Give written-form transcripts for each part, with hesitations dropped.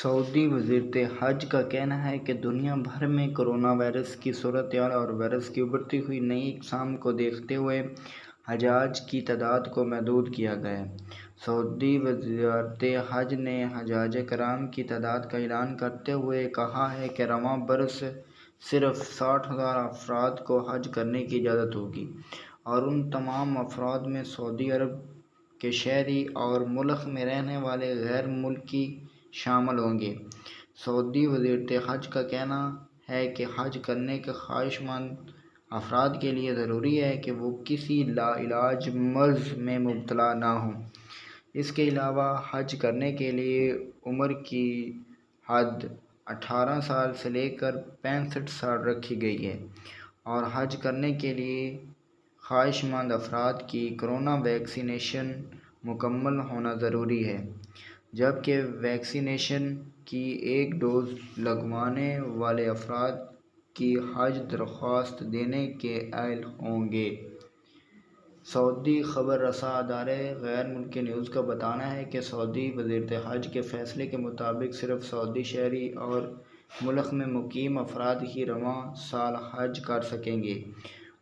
سعودی وزارت حج کا کہنا ہے کہ دنیا بھر میں کرونا وائرس کی صورتحال اور وائرس کی ابھرتی ہوئی نئی اقسام کو دیکھتے ہوئے حجاج کی تعداد کو محدود کیا گیا ہے۔ سعودی وزارت حج نے حجاج کرام کی تعداد کا اعلان کرتے ہوئے کہا ہے کہ رواں برس صرف 60,000 افراد کو حج کرنے کی اجازت ہوگی اور ان تمام افراد میں سعودی عرب کے شہری اور ملک میں رہنے والے غیر ملکی شامل ہوں گے۔ سعودی وزارت حج کا کہنا ہے کہ حج کرنے کے خواہش مند افراد کے لیے ضروری ہے کہ وہ کسی لاعلاج مرض میں مبتلا نہ ہوں۔ اس کے علاوہ حج کرنے کے لیے عمر کی حد 18 سال سے لے کر 65 سال رکھی گئی ہے اور حج کرنے کے لیے خواہش مند افراد کی کورونا ویکسینیشن مکمل ہونا ضروری ہے، جبکہ ویکسینیشن کی ایک ڈوز لگوانے والے افراد کی حج درخواست دینے کے اہل ہوں گے۔ سعودی خبر رساں ادارے غیر ملکی نیوز کا بتانا ہے کہ سعودی وزارت حج کے فیصلے کے مطابق صرف سعودی شہری اور ملک میں مقیم افراد ہی رواں سال حج کر سکیں گے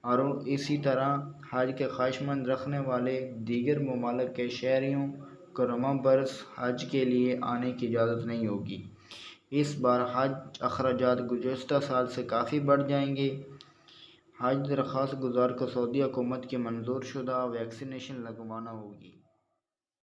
اور اسی طرح حج کی خواہش مند رکھنے والے دیگر ممالک کے شہریوں کو رواں برس حج کے لیے آنے کی اجازت نہیں ہوگی۔ اس بار حج اخراجات گزشتہ سال سے کافی بڑھ جائیں گے۔ حج درخواست گزار کو سعودی حکومت کی منظور شدہ ویکسینیشن لگوانا ہوگی۔